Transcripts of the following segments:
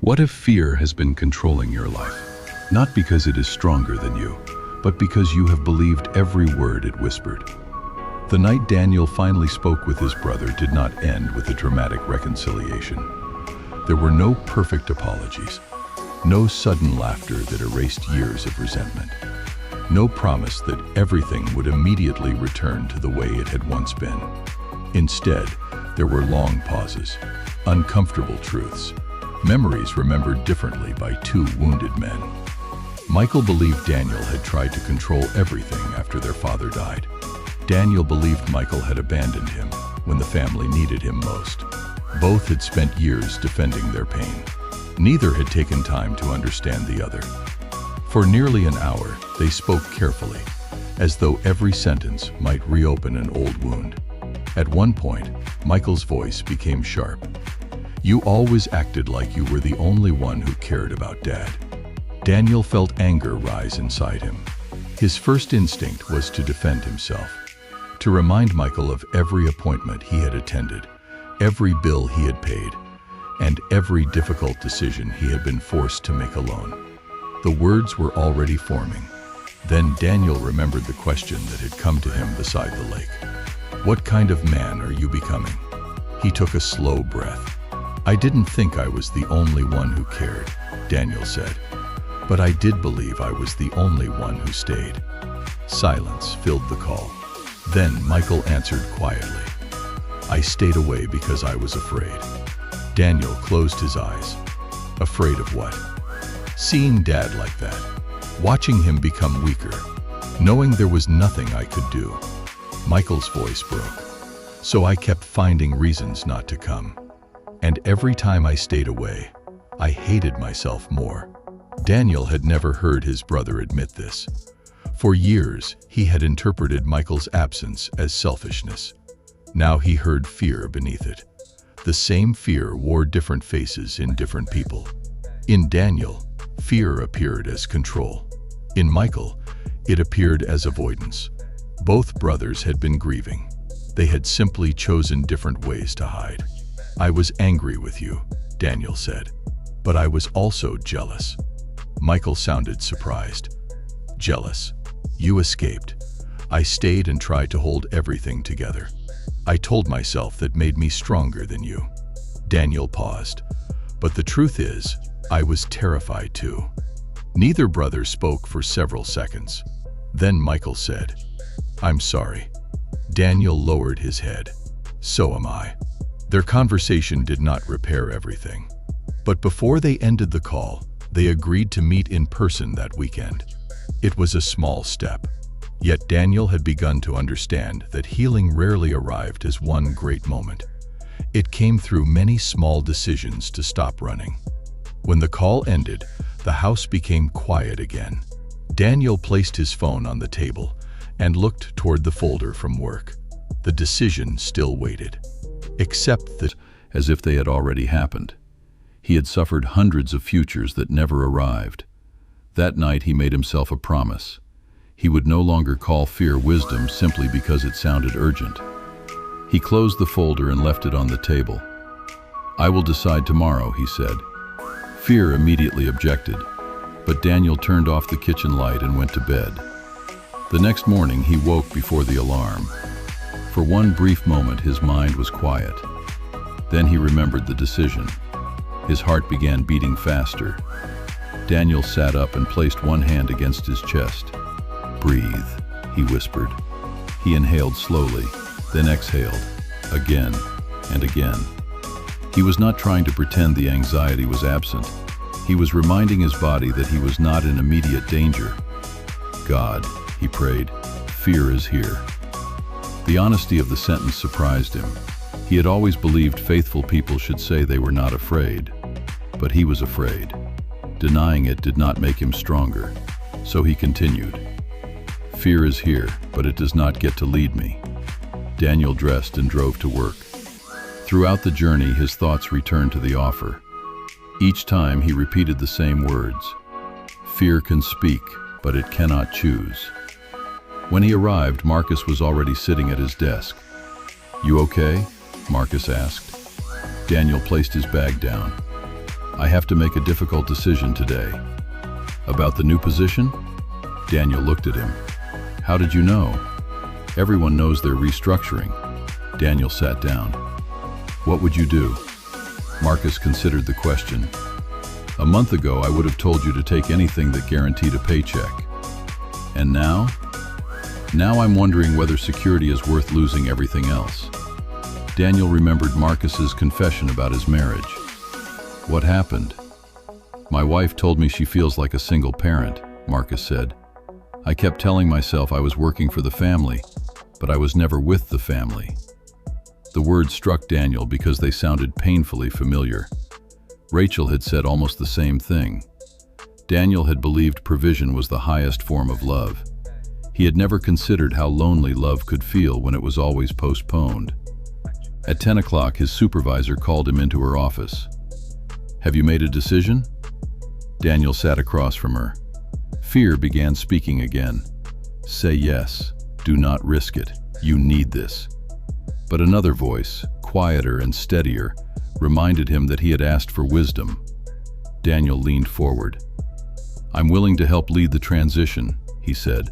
What if fear has been controlling your life? Not because it is stronger than you, but because you have believed every word it whispered. The night Daniel finally spoke with his brother did not end with a dramatic reconciliation. There were no perfect apologies, no sudden laughter that erased years of resentment, no promise that everything would immediately return to the way it had once been. Instead, there were long pauses, uncomfortable truths, memories remembered differently by two wounded men. Michael believed Daniel had tried to control everything after their father died. Daniel believed Michael had abandoned him when the family needed him most. Both had spent years defending their pain. Neither had taken time to understand the other. For nearly an hour, they spoke carefully, as though every sentence might reopen an old wound. At one point, Michael's voice became sharp. "You always acted like you were the only one who cared about Dad." Daniel felt anger rise inside him. His first instinct was to defend himself, to remind Michael of every appointment he had attended, every bill he had paid, and every difficult decision he had been forced to make alone. The words were already forming. Then Daniel remembered the question that had come to him beside the lake. "What kind of man are you becoming?" He took a slow breath. "I didn't think I was the only one who cared," Daniel said. "But I did believe I was the only one who stayed." Silence filled the call. Then Michael answered quietly, "I stayed away because I was afraid." Daniel closed his eyes. Afraid of what? Seeing Dad like that, watching him become weaker, knowing there was nothing I could do. Michael's voice broke. "So I kept finding reasons not to come. And every time I stayed away, I hated myself more." Daniel had never heard his brother admit this. For years, he had interpreted Michael's absence as selfishness. Now he heard fear beneath it. The same fear wore different faces in different people. In Daniel, fear appeared as control. In Michael, it appeared as avoidance. Both brothers had been grieving. They had simply chosen different ways to hide. "I was angry with you," Daniel said, "but I was also jealous." Michael sounded surprised. "Jealous? You escaped. I stayed and tried to hold everything together. I told myself that made me stronger than you." Daniel paused. "But the truth is, I was terrified too." Neither brother spoke for several seconds. Then Michael said, "I'm sorry." Daniel lowered his head. "So am I." Their conversation did not repair everything. But before they ended the call, they agreed to meet in person that weekend. It was a small step. Yet Daniel had begun to understand that healing rarely arrived as one great moment. It came through many small decisions to stop running. When the call ended, the house became quiet again. Daniel placed his phone on the table and looked toward the folder from work. The decision still waited. Except that, as if they had already happened, he had suffered hundreds of futures that never arrived. That night he made himself a promise. He would no longer call fear wisdom simply because it sounded urgent. He closed the folder and left it on the table. "I will decide tomorrow," he said. Fear immediately objected, but Daniel turned off the kitchen light and went to bed. The next morning he woke before the alarm. For one brief moment his mind was quiet. Then he remembered the decision. His heart began beating faster. Daniel sat up and placed one hand against his chest. "Breathe," he whispered. He inhaled slowly, then exhaled, again and again. He was not trying to pretend the anxiety was absent. He was reminding his body that he was not in immediate danger. "God," he prayed, "fear is here." The honesty of the sentence surprised him. He had always believed faithful people should say they were not afraid. But he was afraid. Denying it did not make him stronger. So he continued, "Fear is here, but it does not get to lead me." Daniel dressed and drove to work. Throughout the journey, his thoughts returned to the offer. Each time he repeated the same words. Fear can speak, but it cannot choose. When he arrived, Marcus was already sitting at his desk. "You okay?" Marcus asked. Daniel placed his bag down. I have to make a difficult decision today. About the new position? Daniel looked at him. How did you know? Everyone knows they're restructuring. Daniel sat down. What would you do? Marcus considered the question. A month ago, I would have told you to take anything that guaranteed a paycheck. And now? Now I'm wondering whether security is worth losing everything else. Daniel remembered Marcus's confession about his marriage. What happened? My wife told me she feels like a single parent, Marcus said. I kept telling myself I was working for the family, but I was never with the family. The words struck Daniel because they sounded painfully familiar. Rachel had said almost the same thing. Daniel had believed provision was the highest form of love. He had never considered how lonely love could feel when it was always postponed. At 10 o'clock, his supervisor called him into her office. Have you made a decision? Daniel sat across from her. Fear began speaking again. Say yes. Do not risk it. You need this. But another voice, quieter and steadier, reminded him that he had asked for wisdom. Daniel leaned forward. I'm willing to help lead the transition, he said,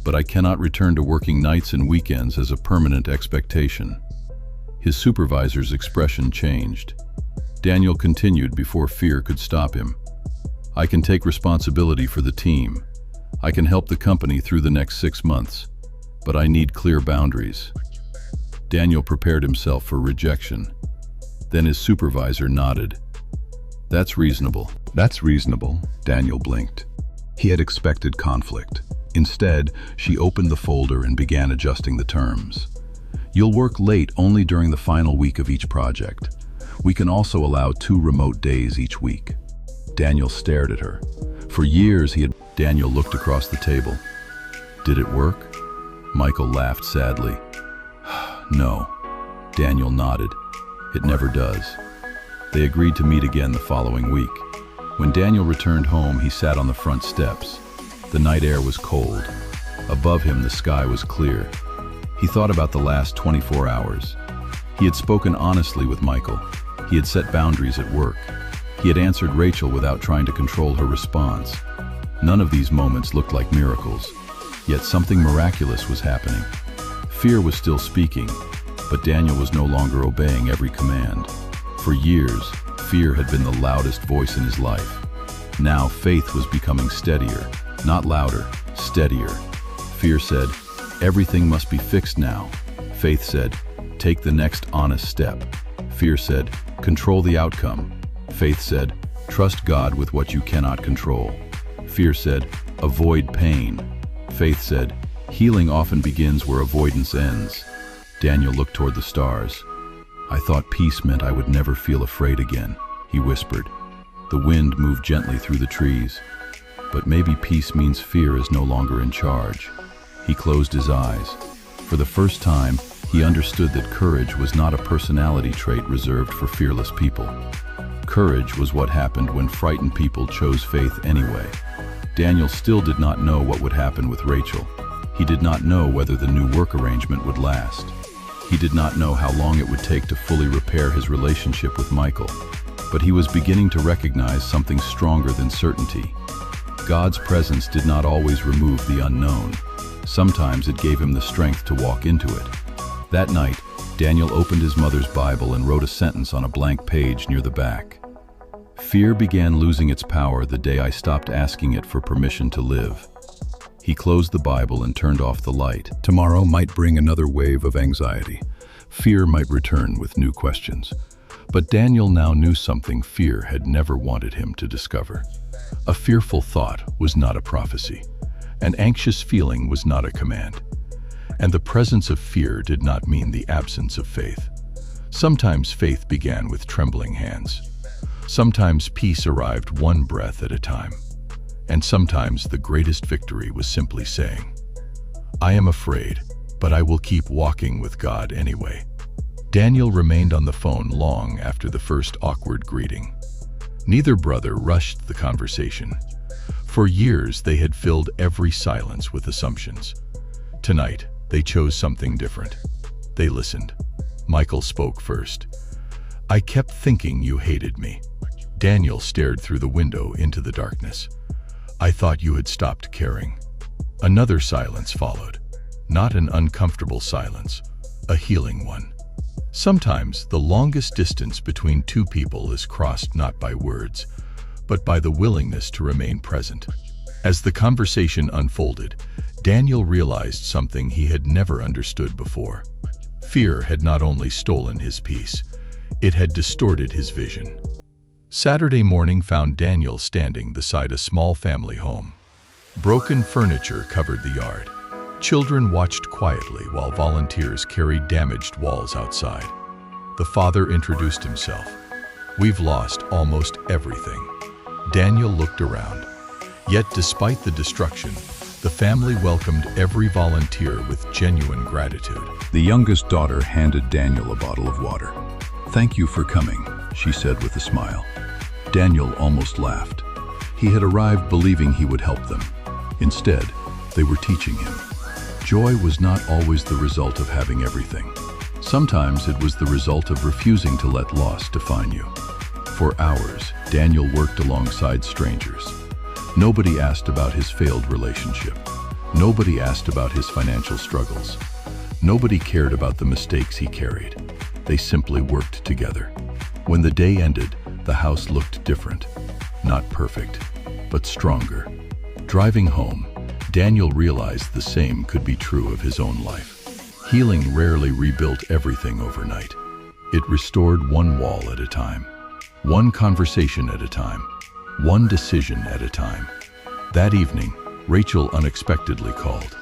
but I cannot return to working nights and weekends as a permanent expectation. His supervisor's expression changed. Daniel continued before fear could stop him. I can take responsibility for the team. I can help the company through the next 6 months, but I need clear boundaries. Daniel prepared himself for rejection. Then his supervisor nodded. That's reasonable. That's reasonable, Daniel blinked. He had expected conflict. Instead, she opened the folder and began adjusting the terms. You'll work late only during the final week of each project. We can also allow 2 remote days each week. Daniel stared at her. For years Daniel looked across the table. Did it work? Michael laughed sadly. No. Daniel nodded. It never does. They agreed to meet again the following week. When Daniel returned home, he sat on the front steps. The night air was cold. Above him, the sky was clear. He thought about the last 24 hours. He had spoken honestly with Michael. He had set boundaries at work. He had answered Rachel without trying to control her response. None of these moments looked like miracles. Yet something miraculous was happening. Fear was still speaking, but Daniel was no longer obeying every command. For years, fear had been the loudest voice in his life. Now faith was becoming steadier, not louder, steadier. Fear said, everything must be fixed now. Faith said, take the next honest step. Fear said, control the outcome. Faith said, trust God with what you cannot control. Fear said, avoid pain. Faith said, healing often begins where avoidance ends. Daniel looked toward the stars. I thought peace meant I would never feel afraid again, he whispered. The wind moved gently through the trees. But maybe peace means fear is no longer in charge. He closed his eyes. For the first time, he understood that courage was not a personality trait reserved for fearless people. Courage was what happened when frightened people chose faith anyway. Daniel still did not know what would happen with Rachel. He did not know whether the new work arrangement would last. He did not know how long it would take to fully repair his relationship with Michael. But he was beginning to recognize something stronger than certainty. God's presence did not always remove the unknown. Sometimes it gave him the strength to walk into it. That night, Daniel opened his mother's Bible and wrote a sentence on a blank page near the back. Fear began losing its power the day I stopped asking it for permission to live. He closed the Bible and turned off the light. Tomorrow might bring another wave of anxiety. Fear might return with new questions. But Daniel now knew something fear had never wanted him to discover. A fearful thought was not a prophecy. An anxious feeling was not a command. And the presence of fear did not mean the absence of faith. Sometimes faith began with trembling hands. Sometimes peace arrived one breath at a time. And sometimes the greatest victory was simply saying, I am afraid, but I will keep walking with God anyway. Daniel remained on the phone long after the first awkward greeting. Neither brother rushed the conversation. For years, they had filled every silence with assumptions. Tonight, they chose something different. They listened. Michael spoke first. I kept thinking you hated me. Daniel stared through the window into the darkness. "I thought you had stopped caring." Another silence followed. Not an uncomfortable silence, a healing one. Sometimes the longest distance between two people is crossed not by words, but by the willingness to remain present. As the conversation unfolded, Daniel realized something he had never understood before. Fear had not only stolen his peace, it had distorted his vision. Saturday morning found Daniel standing beside a small family home. Broken furniture covered the yard. Children watched quietly while volunteers carried damaged walls outside. The father introduced himself. "We've lost almost everything." Daniel looked around. Yet despite the destruction, the family welcomed every volunteer with genuine gratitude. The youngest daughter handed Daniel a bottle of water. "Thank you for coming," she said with a smile. Daniel almost laughed. He had arrived believing he would help them. Instead, they were teaching him. Joy was not always the result of having everything. Sometimes it was the result of refusing to let loss define you. For hours, Daniel worked alongside strangers. Nobody asked about his failed relationship. Nobody asked about his financial struggles. Nobody cared about the mistakes he carried. They simply worked together. When the day ended, the house looked different. Not perfect, but stronger. Driving home, Daniel realized the same could be true of his own life. Healing rarely rebuilt everything overnight. It restored one wall at a time, one conversation at a time, one decision at a time. That evening, Rachel unexpectedly called.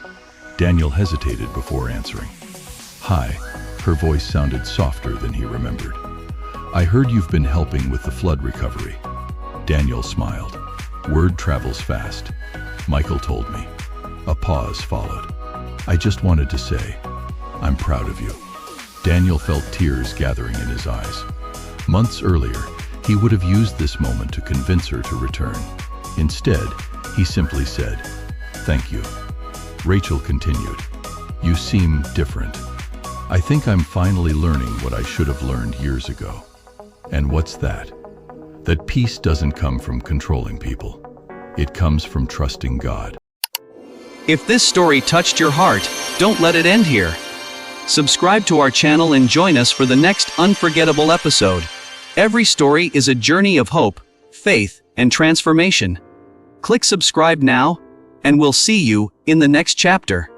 Daniel hesitated before answering. "Hi," her voice sounded softer than he remembered. "I heard you've been helping with the flood recovery." Daniel smiled. "Word travels fast. Michael told me." A pause followed. "I just wanted to say, I'm proud of you." Daniel felt tears gathering in his eyes. Months earlier, he would have used this moment to convince her to return. Instead, he simply said, "Thank you." Rachel continued, "You seem different. I think I'm finally learning what I should have learned years ago." And what's that? That peace doesn't come from controlling people. It comes from trusting God. If this story touched your heart, don't let it end here. Subscribe to our channel and join us for the next unforgettable episode. Every story is a journey of hope, faith, and transformation. Click subscribe now, and we'll see you in the next chapter.